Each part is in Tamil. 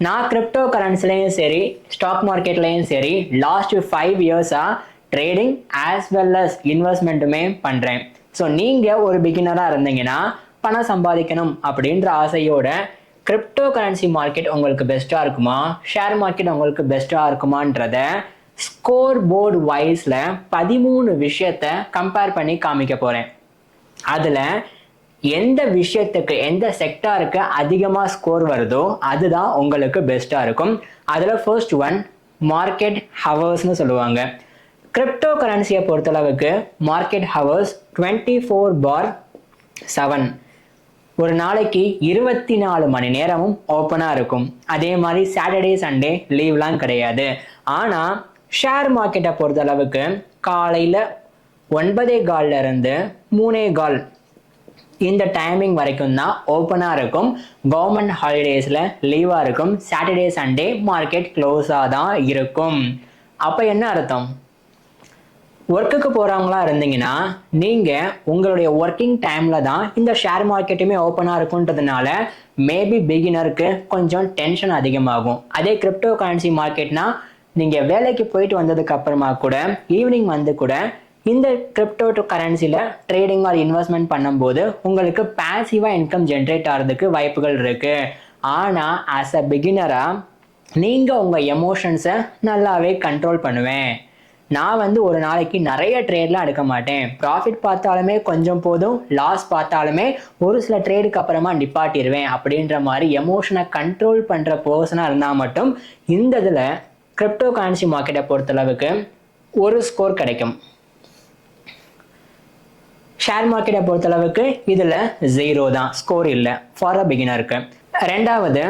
நான் கிரிப்டோ கரன்சிலையும் சரி ஸ்டாக் மார்க்கெட்லையும் சரி லாஸ்ட் 5 இயர்ஸா ட்ரேடிங் ஆஸ் வெல் அஸ் இன்வெஸ்ட்மெண்ட்டுமே பண்றேன். ஸோ நீங்க ஒரு பிகினரா இருந்தீங்கன்னா பணம் சம்பாதிக்கணும் அப்படின்ற ஆசையோட கிரிப்டோ கரன்சி மார்க்கெட் உங்களுக்கு பெஸ்டா இருக்குமா, ஷேர் மார்க்கெட் உங்களுக்கு பெஸ்டா இருக்குமான்றத ஸ்கோர் போர்டு வைஸ்ல 13 விஷயத்த கம்பேர் பண்ணி காமிக்க போறேன். அதுல எந்த விஷயத்துக்கு எந்த செக்டாருக்கு அதிகமாக ஸ்கோர் வருதோ அதுதான் உங்களுக்கு பெஸ்ட்டாக இருக்கும். அதில் ஃபர்ஸ்ட் ஒன் மார்க்கெட் ஹவர்ஸ்னு சொல்லுவாங்க. கிரிப்டோ கரன்சியை பொறுத்தளவுக்கு மார்க்கெட் ஹவர்ஸ் 24/7, ஒரு நாளைக்கு 24 மணி நேரமும் ஓப்பனாக இருக்கும். அதே மாதிரி சாட்டர்டே சண்டே லீவ்லாம் கிடையாது. ஆனால் ஷேர் மார்க்கெட்டை பொறுத்தளவுக்கு காலையில் 9:15 இருந்து 3:15 இந்த டைமிங் வரைக்கும் தான் ஓப்பனாக இருக்கும். கவர்மெண்ட் ஹாலிடேஸில் லீவாக இருக்கும். சாட்டர்டே சண்டே மார்க்கெட் க்ளோஸாக தான் இருக்கும். அப்போ என்ன அர்த்தம்? ஒர்க்குக்கு போகிறவங்களா இருந்தீங்கன்னா நீங்கள் உங்களுடைய ஒர்க்கிங் டைமில் தான் இந்த ஷேர் மார்க்கெட்டுமே ஓப்பனாக இருக்குன்றதுனால மேபி பிகினருக்கு கொஞ்சம் டென்ஷன் அதிகமாகும். அதே கிரிப்டோ கரன்சி மார்க்கெட்னா நீங்கள் வேலைக்கு போயிட்டு வந்ததுக்கு அப்புறமா கூட ஈவினிங் வந்து கூட இந்த கிரிப்டோ கரன்சியில் ட்ரேடிங் ஆர் இன்வெஸ்ட்மெண்ட் பண்ணும்போது உங்களுக்கு பேசிவாக இன்கம் ஜென்ரேட் ஆகிறதுக்கு வாய்ப்புகள் இருக்குது. ஆனால் ஆஸ் அ பிகினராக நீங்கள் உங்கள் எமோஷன்ஸை நல்லாவே கண்ட்ரோல் பண்ணுவேன். நான் ஒரு நாளைக்கு நிறைய ட்ரேட்லாம் எடுக்க மாட்டேன். ப்ராஃபிட் பார்த்தாலுமே கொஞ்சம் போதும், லாஸ் பார்த்தாலுமே ஒரு சில ட்ரேடுக்கு அப்புறமா நிப்பாட்டிடுவேன் அப்படின்ற மாதிரி எமோஷனை கண்ட்ரோல் பண்ணுற பர்சனாக இருந்தால் மட்டும் இந்த இதில் கிரிப்டோ கரன்சி மார்க்கெட்டை பொறுத்தளவுக்கு ஒரு ஸ்கோர் கிடைக்கும். ஷேர் மார்க்கெட்டை பொறுத்தளவுக்கு இதில் 0 தான், ஸ்கோர் இல்லை ஃபார் அ பிகினருக்கு. ரெண்டாவது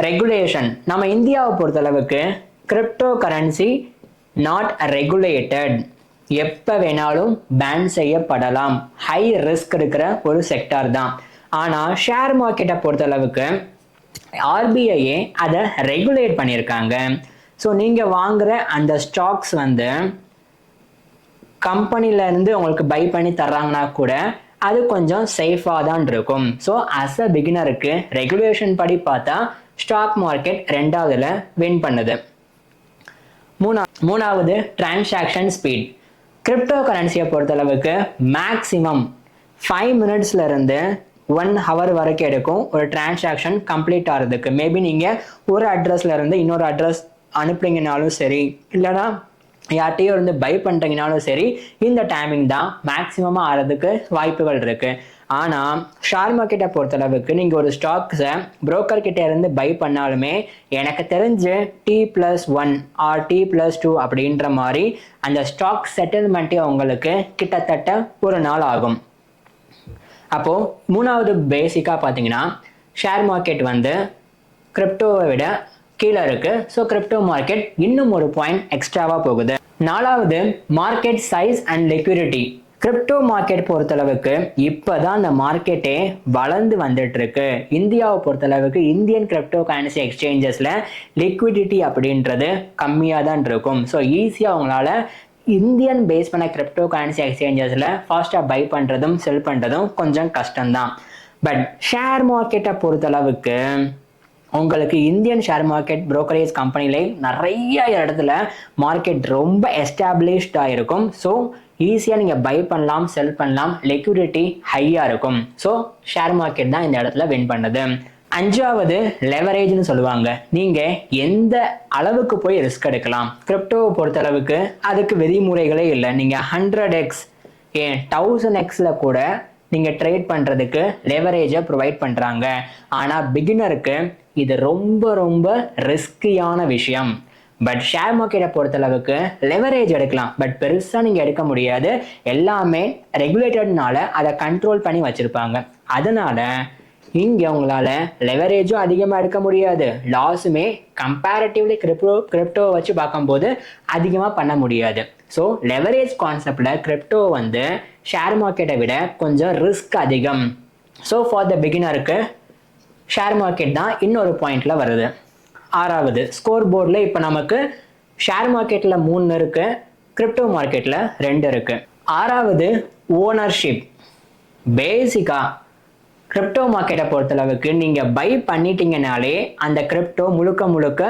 ரெகுலேஷன். நம்ம இந்தியாவை பொறுத்தளவுக்கு கிரிப்டோ கரன்சி நாட் ரெகுலேட்டட், எப்போ வேணாலும் பேன் செய்யப்படலாம். ஹை ரிஸ்க் இருக்கிற ஒரு செக்டார் தான். ஆனால் ஷேர் மார்க்கெட்டை பொறுத்தளவுக்கு ஆர்பிஐயே அதை ரெகுலேட் பண்ணியிருக்காங்க. ஸோ நீங்கள் வாங்குற அந்த ஸ்டாக்ஸ் கம்பெனிலேருந்து உங்களுக்கு பை பண்ணி தர்றாங்கன்னா கூட அது கொஞ்சம் சேஃபாக தான் இருக்கும். ஸோ அஸ் அ பிகினருக்கு ரெகுலேஷன் படி பார்த்தா ஸ்டாக் மார்க்கெட் ரெண்டாவதுல வின் பண்ணுது. மூணாவது டிரான்சாக்ஷன் ஸ்பீட். கிரிப்டோ கரன்சியை பொறுத்தளவுக்கு மேக்ஸிமம் 5 மினிட்ஸ்ல இருந்து 1 ஹவர் வரைக்கும் எடுக்கும் ஒரு டிரான்சாக்ஷன் கம்ப்ளீட் ஆகிறதுக்கு. மேபி நீங்கள் ஒரு அட்ரஸ்ல இருந்து இன்னொரு அட்ரஸ் அனுப்புறீங்கனாலும் சரி, இல்லைனா யார்ட்டையோ இருந்து பை பண்ணுறீங்கனாலும் சரி, இந்த டைமிங் தான் மேக்ஸிமமாக ஆகிறதுக்கு வாய்ப்புகள் இருக்குது. ஆனால் ஷேர் மார்க்கெட்டை பொறுத்தளவுக்கு நீங்கள் ஒரு ஸ்டாக்ஸை புரோக்கர் கிட்டே இருந்து பை பண்ணாலுமே எனக்கு தெரிஞ்சு T+1 ஆர் T+2 அப்படின்ற மாதிரி அந்த ஸ்டாக் செட்டில்மெண்ட்டே உங்களுக்கு கிட்டத்தட்ட ஒரு நாள் ஆகும். அப்போது மூணாவது பேசிக்காக பார்த்தீங்கன்னா ஷேர் மார்க்கெட் கிரிப்டோவை விட கீழே இருக்கு. ஸோ கிரிப்டோ மார்க்கெட் இன்னும் ஒரு பாயிண்ட் எக்ஸ்ட்ராவாக போகுது. நாலாவது market size and liquidity. Crypto market பொறுத்தளவுக்கு இப்போதான் அந்த மார்க்கெட்டே வளர்ந்து வந்துட்டு இருக்கு. இந்தியாவை பொறுத்தளவுக்கு இந்தியன் கிரிப்டோ கரன்சி எக்ஸ்சேஞ்சஸில் லிக்விடிட்டி அப்படின்றது கம்மியாக தான் இருக்கும். ஸோ ஈஸியாக அவங்களால இந்தியன் பேஸ் பண்ண கிரிப்டோ கரன்சி எக்ஸ்சேஞ்சஸில் ஃபாஸ்ட்டாக பை பண்ணுறதும் செல் பண்ணுறதும் கொஞ்சம் கஷ்டம்தான். பட் ஷேர் மார்க்கெட்டை பொறுத்தளவுக்கு உங்களுக்கு இந்தியன் ஷேர் மார்க்கெட் புரோக்கரேஜ் கம்பெனிலே நிறைய இடத்துல மார்க்கெட் ரொம்ப எஸ்டாப்ளிஷ்டாக இருக்கும். ஸோ ஈஸியாக நீங்கள் பை பண்ணலாம், செல் பண்ணலாம், லிக்விடிட்டி ஹையாக இருக்கும். ஸோ ஷேர் மார்க்கெட் தான் இந்த இடத்துல வின் பண்ணுது. அஞ்சாவது லெவரேஜ்னு சொல்லுவாங்க. நீங்கள் எந்த அளவுக்கு போய் ரிஸ்க் எடுக்கலாம். கிரிப்டோவை பொறுத்தளவுக்கு அதுக்கு விதிமுறைகளே இல்லை. நீங்கள் 100x 1000xல கூட நீங்கள் ட்ரேட் பண்ணுறதுக்கு லெவரேஜை ப்ரொவைட் பண்ணுறாங்க. ஆனால் பிகினருக்கு இது ரொம்ப ரொம்ப ரிஸ்கியான விஷயம். பட் ஷேர் மார்க்கெட்டை பொறுத்தளவுக்கு லெவரேஜ் எடுக்கலாம், பட் பெருசாக நீங்கள் எடுக்க முடியாது. எல்லாமே ரெகுலேட்டட்னால அதை கண்ட்ரோல் பண்ணி வச்சுருப்பாங்க. அதனால் இங்கே உங்களால் லெவரேஜும் அதிகமாக எடுக்க முடியாது, லாஸுமே கம்பேரிட்டிவ்லி கிரிப்டோவை வச்சு பார்க்கும்போது அதிகமாக பண்ண முடியாது. ஸோ லெவரேஜ் கான்செப்டில் கிரிப்டோ ஷேர் மார்க்கெட்டை விட கொஞ்சம் ரிஸ்க் அதிகம். ஸோ ஃபார் த பிகினருக்கு ஷேர் மார்க்கெட் தான் இன்னொரு பாயிண்ட்ல வருது. ஆறாவது ஸ்கோர் போர்டில் இப்போ நமக்கு ஷேர் மார்க்கெட்டில் 3 இருக்கு, கிரிப்டோ மார்க்கெட்டில் 2 இருக்கு. ஆறாவது ஓனர்ஷிப். பேசிக்காக கிரிப்டோ மார்க்கெட்டை பொறுத்தளவுக்கு நீங்க பை பண்ணிட்டீங்கனாலே அந்த கிரிப்டோ முழுக்க முழுக்க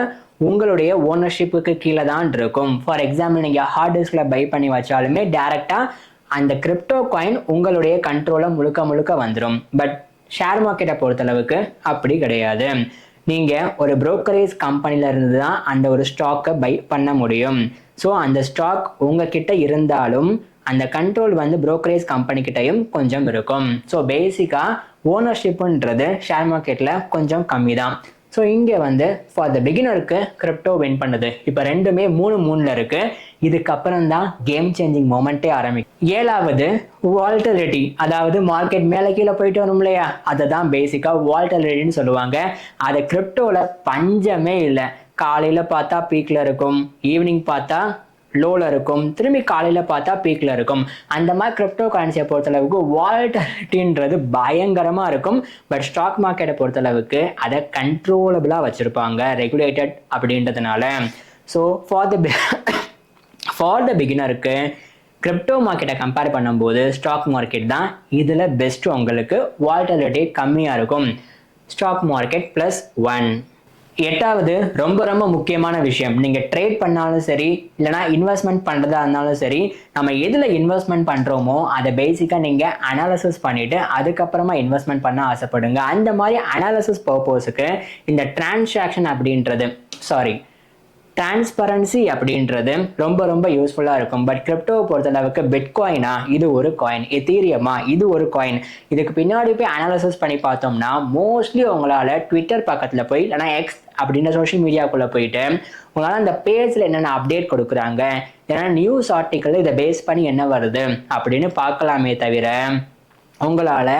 உங்களுடைய ஓனர்ஷிப்புக்கு கீழே தான் இருக்கும். ஃபார் எக்ஸாம்பிள் நீங்க ஹார்ட் டிஸ்க்ல பை பண்ணி வச்சாலுமே டைரக்டா அந்த கிரிப்டோ காயின் உங்களுடைய கண்ட்ரோல முழுக்க முழுக்க வந்துடும். பட் ஷேர் மார்க்கெட்டை பொறுத்தளவுக்கு அப்படி கிடையாது. நீங்க ஒரு புரோக்கரேஜ் கம்பெனில இருந்து தான் அந்த ஒரு ஸ்டாக்கை பை பண்ண முடியும். ஸோ அந்த ஸ்டாக் உங்ககிட்ட இருந்தாலும் அந்த கண்ட்ரோல் வந்து புரோக்கரேஜ் கம்பெனி கிட்டையும் கொஞ்சம் இருக்கும். ஸோ பேசிக்கா ஓனர்ஷிப்ன்றது ஷேர் மார்க்கெட்ல கொஞ்சம் கம்மி தான். ஸோ இங்கே வந்து ஃபார் த பிகினருக்கு கிரிப்டோ வின் பண்ணுது. இப்போ ரெண்டுமே 3-3ல இருக்கு. இதுக்கப்புறம் தான் கேம் சேஞ்சிங் மொமெண்ட்டே ஆரம்பிக்கும். 7வது வால்டலிட்டி, அதாவது மார்க்கெட் மேலே கீழே போயிட்டு வரும் இல்லையா, அதை தான் பேசிக்காக வால்டலிட்டின்னு சொல்லுவாங்க. அது கிரிப்டோவில் பஞ்சமே இல்லை. காலையில் பார்த்தா பீக்கில் இருக்கும், ஈவினிங் பார்த்தா லோல இருக்கும், திரும்பி காலையில பார்த்தா பீக்ல இருக்கும். அந்த மாதிரி கிரிப்டோ கரன்சியை பொறுத்தளவுக்கு வால்டலிட்டின்றது பயங்கரமா இருக்கும். பட் ஸ்டாக் மார்க்கெட்டை பொறுத்தளவுக்கு அதை கண்ட்ரோலபிளா வச்சிருப்பாங்க, ரெகுலேட்டட் அப்படின்றதுனால. ஸோ ஃபார் த பிகினருக்கு கிரிப்டோ மார்க்கெட்டை கம்பேர் பண்ணும்போது ஸ்டாக் மார்க்கெட் தான் இதில் பெஸ்ட். உங்களுக்கு வால்டலிட்டி கம்மியாக இருக்கும். Stock market +1. 8வது ரொம்ப ரொம்ப முக்கியமான விஷயம், நீங்கள் ட்ரேட் பண்ணாலும் சரி இல்லைனா இன்வெஸ்ட்மெண்ட் பண்ணுறதா இருந்தாலும் சரி, நம்ம எதில் இன்வெஸ்ட்மெண்ட் பண்ணுறோமோ அதை பேசிக்காக நீங்கள் அனாலிசிஸ் பண்ணிவிட்டு அதுக்கப்புறமா இன்வெஸ்ட்மெண்ட் பண்ண ஆசைப்படுங்க. அந்த மாதிரி அனாலிசிஸ் பர்பஸுக்கு இந்த டிரான்ஸ்பரன்சி அப்படின்றது ரொம்ப ரொம்ப யூஸ்ஃபுல்லாக இருக்கும். பட் கிரிப்டோவை பொறுத்தளவுக்கு பிட்காயினா இது ஒரு காயின், எத்தீரியமா இது ஒரு காயின், இதுக்கு பின்னாடி போய் அனாலிசிஸ் பண்ணி பார்த்தோம்னா மோஸ்ட்லி உங்களால் ட்விட்டர் பக்கத்தில் போய் இல்லைனா எக்ஸ் அப்படின்ற சோஷியல் மீடியாக்குள்ளே போயிட்டு உங்களால் அந்த பேஜில் என்னென்ன அப்டேட் கொடுக்குறாங்க, ஏன்னா நியூஸ் ஆர்டிக்கல் இதை பேஸ் பண்ணி என்ன வருது அப்படின்னு பார்க்கலாமே தவிர உங்களால்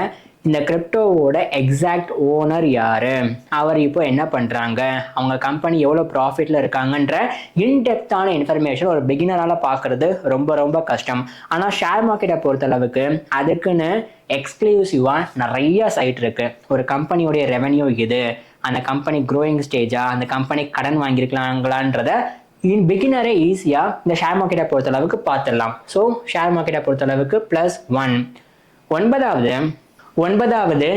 இந்த கிரிப்டோவோட எக்ஸாக்ட் ஓனர் யாரு, அவர் இப்போ என்ன பண்றாங்க, அவங்க கம்பெனி எவ்வளோ ப்ராஃபிட்ல இருக்காங்கன்ற இன்டெப்தான இன்ஃபர்மேஷன் ஒரு பிகினரால பார்க்கறது ரொம்ப ரொம்ப கஷ்டம். ஆனால் ஷேர் மார்க்கெட்டை பொறுத்தளவுக்கு அதுக்குன்னு எக்ஸ்க்ளூசிவா நிறைய சைட் இருக்கு. ஒரு கம்பெனியோடைய ரெவென்யூ இது, அந்த கம்பெனி க்ரோயிங் ஸ்டேஜா, அந்த கம்பெனி கடன் வாங்கியிருக்கலாங்களான்றத பிகினரே ஈஸியா இந்த ஷேர் மார்க்கெட்டை பொறுத்தளவுக்கு பார்த்துடலாம். ஸோ ஷேர் மார்க்கெட்டை பொறுத்தளவுக்கு +1. 9வது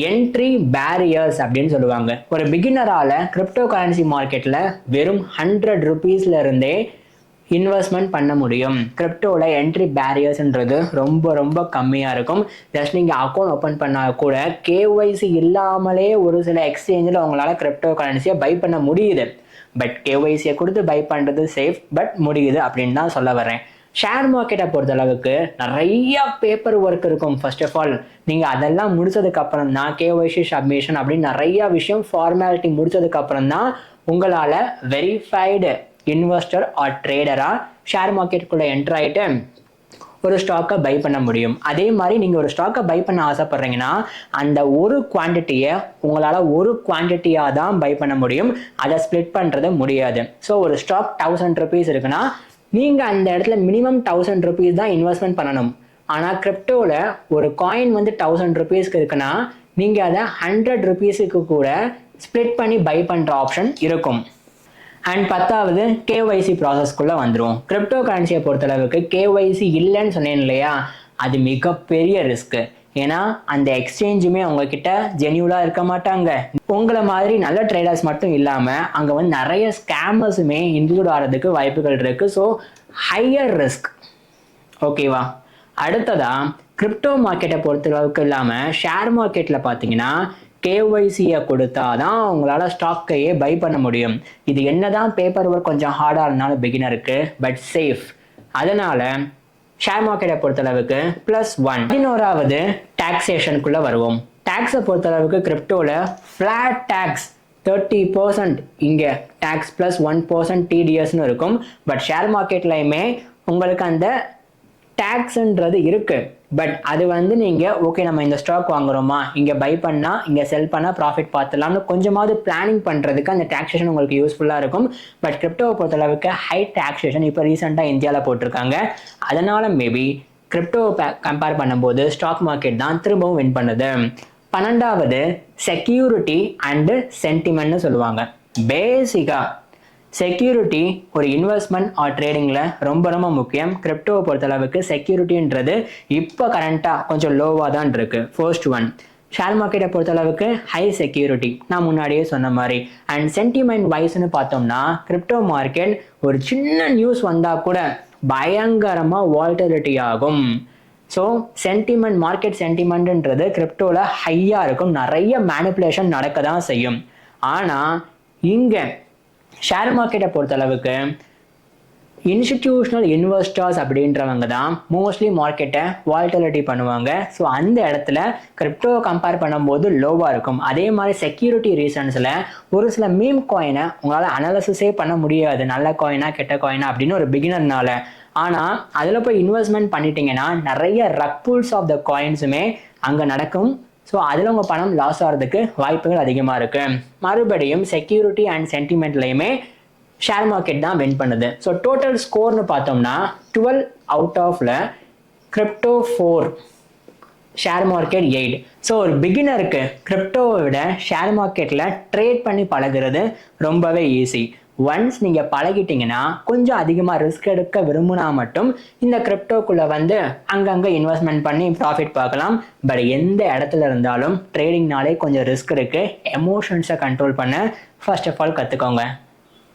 என்ட்ரி பேரியர்ஸ் அப்படின்னு சொல்லுவாங்க. ஒரு பிகினரால கிரிப்டோ கரன்சி மார்க்கெட்ல வெறும் 100 ரூபீஸ்ல இருந்தே இன்வெஸ்ட்மெண்ட் பண்ண முடியும். கிரிப்டோவில் என்ட்ரி பேரியர்ஸ்ன்றது ரொம்ப ரொம்ப கம்மியாக இருக்கும். ஜஸ்ட் நீங்கள் அக்கௌண்ட் ஓப்பன் பண்ணால் கூட கேஒய்சி இல்லாமலே ஒரு சில எக்ஸ்சேஞ்சில் உங்களால் கிரிப்டோ கரன்சியை பை பண்ண முடியுது. பட் கேஒய்சியை கொடுத்து பை பண்ணுறது சேஃப், பட் முடியுது அப்படின்னு தான் சொல்ல வரேன். ஷேர் மார்க்கெட்டை பொறுத்தளவுக்கு நிறைய பேப்பர் ஒர்க் இருக்கும். ஃபர்ஸ்ட் ஆஃப் ஆல் நீங்கள் அதெல்லாம் முடிச்சதுக்கு அப்புறம் தான் கேஒய்சி சப்மிஷன் அப்படின்னு நிறைய விஷயம் ஃபார்மாலிட்டி முடிச்சதுக்கு அப்புறம் தான் உங்களால் வெரிஃபைடு இன்வெஸ்டர் ஆர் ட்ரேடரா ஷேர் மார்க்கெட்டுக்குள்ளே என்டர் ஆகிட்டு ஒரு ஸ்டாக்கை பை பண்ண முடியும். அதே மாதிரி நீங்கள் ஒரு ஸ்டாக்கை பை பண்ண ஆசைப்படுறீங்கன்னா அந்த ஒரு குவான்டிட்டியை உங்களால் ஒரு குவான்டிட்டியாக தான் பை பண்ண முடியும், அதை ஸ்ப்ளிட் பண்ணுறது முடியாது. ஸோ ஒரு ஸ்டாக் 1000 ரூபீஸ் இருக்குன்னா நீங்கள் அந்த இடத்துல மினிமம் 1000 ரூபீஸ் தான் இன்வெஸ்ட்மெண்ட் பண்ணணும். ஆனால் கிரிப்டோவில் ஒரு காயின் வந்து 1000 ரூபீஸ்க்கு இருக்குன்னா நீங்கள் அதை 100 ரூபீஸுக்கு கூட ஸ்ப்ளிட் பண்ணி பை பண்ணுற ஆப்ஷன் இருக்கும். அண்ட் 10வது கேஒய்சி ப்ராசஸ்க்குள்ளே வந்துடும். கிரிப்டோ கரன்சியை பொறுத்தளவுக்கு கேஒய்சி இல்லைன்னு சொன்னேன் இல்லையா, அது மிகப்பெரிய ரிஸ்க்கு. ஏன்னா அந்த எக்ஸ்சேஞ்சுமே உங்ககிட்ட ஜென்யூலாக இருக்க மாட்டாங்க. உங்களை மாதிரி நல்ல ட்ரேடர்ஸ் மட்டும் இல்லாமல் அங்கே வந்து நிறைய ஸ்கேமர்ஸுமே இன்க்ளூட் ஆகிறதுக்கு வாய்ப்புகள் இருக்குது. So higher risk. ஓகேவா? அடுத்ததா கிரிப்டோ மார்க்கெட்டை பொறுத்தளவுக்கு இல்லாமல் ஷேர் மார்க்கெட்டில் பார்த்தீங்கன்னா கேஒய்சியை கொடுத்தா தான் உங்களால் ஸ்டாக்கையே பை பண்ண முடியும். இது என்னதான் பேப்பர் ஒர்க் கொஞ்சம் ஹார்டாக இருந்தாலும் பிகினருக்கு, பட் சேஃப். அதனால ஷேர் மார்க்கெட்டை பொறுத்தளவுக்கு +1. 11வது டாக்ஸேஷனுக்குள்ள வருவோம். டாக்ஸை பொறுத்தளவுக்கு கிரிப்டோவில் ஃப்ளாட் டாக்ஸ் 30%, இங்கே டாக்ஸ் +1% டிடிஎஸ்னு இருக்கும். பட் ஷேர் மார்க்கெட்லையுமே உங்களுக்கு அந்த டாக்ஸ்ன்றது இருக்கு. பட் அது வந்து நீங்கள் ஓகே நம்ம இந்த ஸ்டாக் வாங்குறோமா, இங்கே பை பண்ணால் இங்கே செல் பண்ணால் ப்ராஃபிட் பார்த்துலாம்னு கொஞ்சமாவது பிளானிங் பண்ணுறதுக்கு அந்த டாக்ஸேஷன் உங்களுக்கு யூஸ்ஃபுல்லாக இருக்கும். பட் கிரிப்டோவை பொறுத்தளவுக்கு ஹை டாக்ஸேஷன் இப்போ ரீசெண்டாக இந்தியாவில் போட்டிருக்காங்க. அதனால் மேபி கிரிப்டோவை கம்பேர் பண்ணும்போது ஸ்டாக் மார்க்கெட் தான் திரும்பவும் வின் பண்ணுது. 12வது செக்யூரிட்டி அண்டு சென்டிமெண்ட்னு சொல்லுவாங்க. பேசிக்காக செக்யூரிட்டி ஒரு இன்வெஸ்ட்மெண்ட் ஆர் ட்ரேடிங்கில் ரொம்ப ரொம்ப முக்கியம். கிரிப்டோவை பொறுத்தளவுக்கு செக்யூரிட்டின்றது இப்போ கரண்ட்டாக கொஞ்சம் லோவாக தான் இருக்குது. First one. ஷேர் மார்க்கெட்டை பொறுத்தளவுக்கு ஹை செக்யூரிட்டி, நான் முன்னாடியே சொன்ன மாதிரி. அண்ட் சென்டிமெண்ட் வைஸ்னு பார்த்தோம்னா கிரிப்டோ மார்க்கெட் ஒரு சின்ன நியூஸ் வந்தால் கூட பயங்கரமாக வால்டிலிட்டி ஆகும். ஸோ சென்டிமெண்ட், மார்க்கெட் சென்டிமெண்ட்ன்றது கிரிப்டோவில் ஹையாக இருக்கும், நிறைய மேனிப்புலேஷன் நடக்க தான் செய்யும். ஆனால் இங்கே ஷேர் மார்க்கெட்டை பொறுத்தளவுக்கு இன்ஸ்டிடியூஷனல் இன்வெஸ்டர்ஸ் அப்படின்றவங்க தான் மோஸ்ட்லி மார்க்கெட்டை வால்டிலிட்டி பண்ணுவாங்க. ஸோ அந்த இடத்துல கிரிப்டோவை கம்பேர் பண்ணும்போது லோவாக இருக்கும். அதே மாதிரி செக்யூரிட்டி ரீசன்ஸில் ஒரு சில மீம் காயினை உங்களால் அனாலிசிஸே பண்ண முடியாது, நல்ல காயினா கெட்ட காயினா அப்படின்னு ஒரு பிகினர்னால. ஆனால் அதில் போய் இன்வெஸ்ட்மெண்ட் பண்ணிட்டீங்கன்னா நிறைய ரக் பூல்ஸ் ஆஃப் த காயின்ஸுமே அங்கே நடக்கும். ஸோ அதில் உங்கள் பணம் லாஸ் ஆகிறதுக்கு வாய்ப்புகள் அதிகமாக இருக்குது. மறுபடியும் செக்யூரிட்டி அண்ட் சென்டிமெண்ட்லையுமே ஷேர் மார்க்கெட் தான் வின் பண்ணுது. ஸோ டோட்டல் ஸ்கோர்னு பார்த்தோம்னா 12 அவுட் ஆஃப்ல கிரிப்டோ 4, ஷேர் மார்க்கெட் 8. ஸோ ஒரு பிகினருக்கு கிரிப்டோவை விட ஷேர் மார்க்கெட்டில் ட்ரேட் பண்ணி பழகிறது ரொம்பவே ஈஸி. ஒன்ஸ் நீங்கள் பழகிட்டீங்கன்னா கொஞ்சம் அதிகமாக ரிஸ்க் எடுக்க விரும்புனா மட்டும் இந்த கிரிப்டோக்குள்ளே வந்து அங்கங்கே இன்வெஸ்ட்மெண்ட் பண்ணி ப்ராஃபிட் பார்க்கலாம். பட் எந்த இடத்துல இருந்தாலும் ட்ரேடிங்னாலே கொஞ்சம் ரிஸ்க் இருக்குது. எமோஷன்ஸை கண்ட்ரோல் பண்ண ஃபர்ஸ்ட் ஆஃப் ஆல் கற்றுக்கோங்க.